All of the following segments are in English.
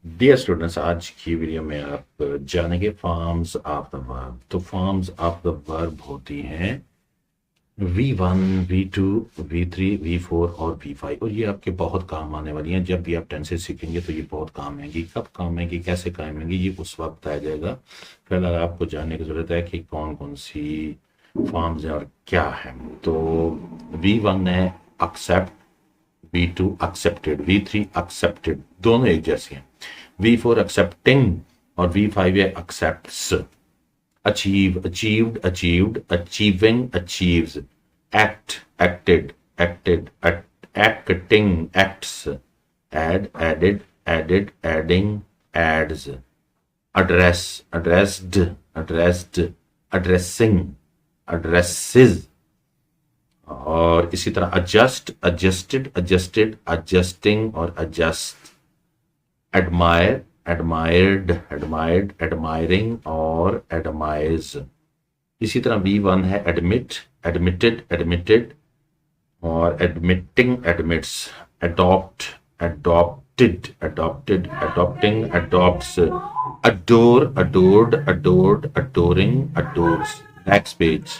Dear students, आज की video में आप जानेंगे फॉर्म्स ऑफ द वर्ब। तो फॉर्म्स ऑफ द वर्ब होती हैं V1, V2, V3, V4 और V5, और ये आपके बहुत काम आने वाली हैं। जब भी आप टेंसेस सीखेंगे तो ये बहुत काम आएंगी। कब काम आएंगी, कैसे काम आएंगी, ये उस वक्त आ जाएगा। फिलहाल आपको जानने की ज़रूरत है कि कौन कौन सी फॉर्म्स हैं और क्या है। तो V1 है accept, V2 accepted, V3 accepted, दोनों एक जैसे हैं। V4 accepting और V5 है accepts। achieve, achieved, achieved, achieving, achieves, act, acted, acted, acting, acts, add, added, added, adding, adds, address, addressed, addressed, addressing, addresses, और इसी तरह adjust, adjusted, adjusted, adjusting और adjust, admire, admired, admired, admiring और admires। इसी तरह V1 है admit, admitted, admitted और admitting, admits, adopt, adopted, adopted, adopting, adopts, adore, adored, adored, adoring, adores। Next page।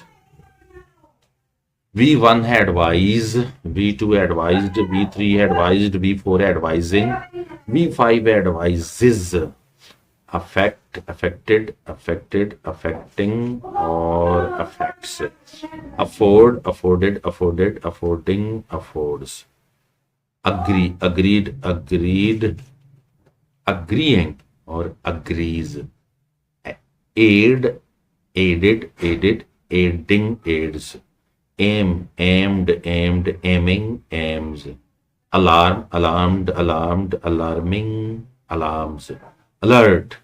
V1 है advise, V2 है advised, V3 है advised, V4 है advising, V5 है advises, affect, affected, affected, affecting और affects, afford, afforded, afforded, affording, affords, agree, agreed, agreed, agreeing और agrees, aid, aided, aided, aiding, aids, aim, aimed, aimed, aiming, aims, alarm, alarmed, alarmed, alarming, alarms, alert,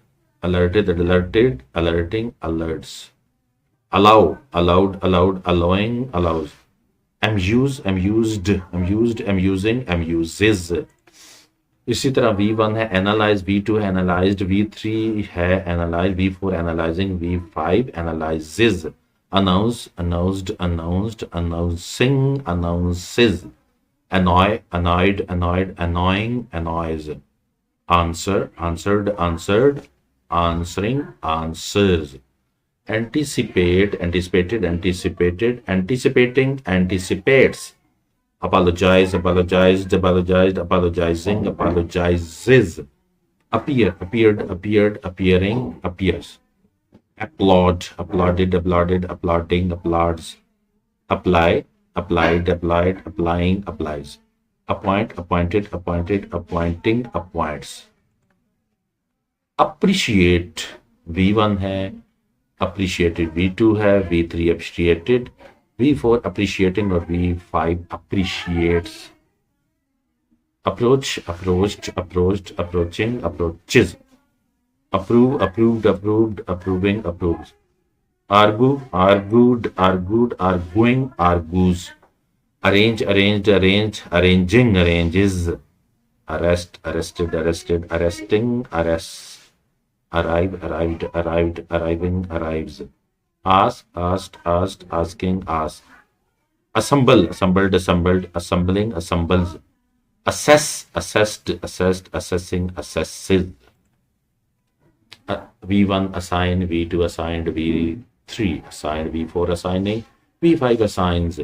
alerted, alerted, alerting, alerts, allow, allowed, allowed, allowing, allows, amuse, amused, amused, amusing, amuses। इसी तरह V1 है analyze, V2 है analyzed, V3 है analyze, V4 analyzing, V5 analyzes, announce, announced, announced, announcing, announces, annoy, annoyed, annoyed, annoying, annoys, answer, answered, answered, answering, answers, anticipate, anticipated, anticipated, anticipating, anticipates, apologize, apologized, apologized, apologizing, apologizes, appear, appeared, appeared, appearing, appears, applaud, applauded, applauded, applauding, applauds, apply, applied, applied, applying, applies, appoint, appointed, appointed, appointing, appoints, appreciate, V1 है appreciated, V2 है, V3 appreciated, V4 appreciating और V5 appreciates, approach, approached, approached, approaching, approaches, approve, approved, approved, approving, approves, argue, argued, argued, arguing, argues, arrange, arranged, arrange, arranging, arranges, arrest, arrested, arrested, arresting, arrests, arrive, arrived, arrived, arriving, arrives, ask, asked, asked, asking, asks, assemble, assembled, assembled, assembling, assembles, assess, assessed, assessed, assessing, assesses, V1 assign, V2 assigned, V3 assigned, V4 assigning, V5 assigns,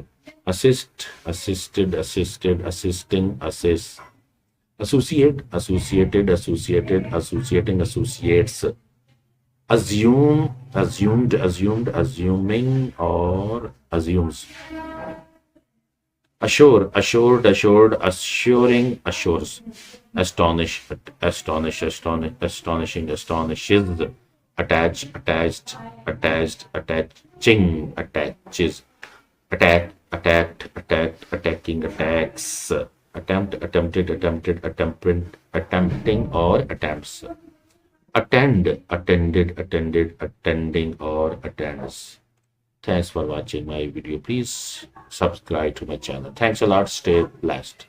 assist, assisted, assisted, assisting, assists, associate, associated, associated, associating, associates, assume, assumed, assumed, assuming or assumes, assure, assured, assured, assuring, assures, astonish, astonish, astonish, astonishing, astonishes, attach, attached, attached, attaching, attaches, attack, attacked, attacked, attacking, attacks, attempt, attempted, attempted, attempting or attempts, attend, attended, attended, attending or attends. Thanks for watching my video. Please subscribe to my channel. Thanks a lot. Stay blessed.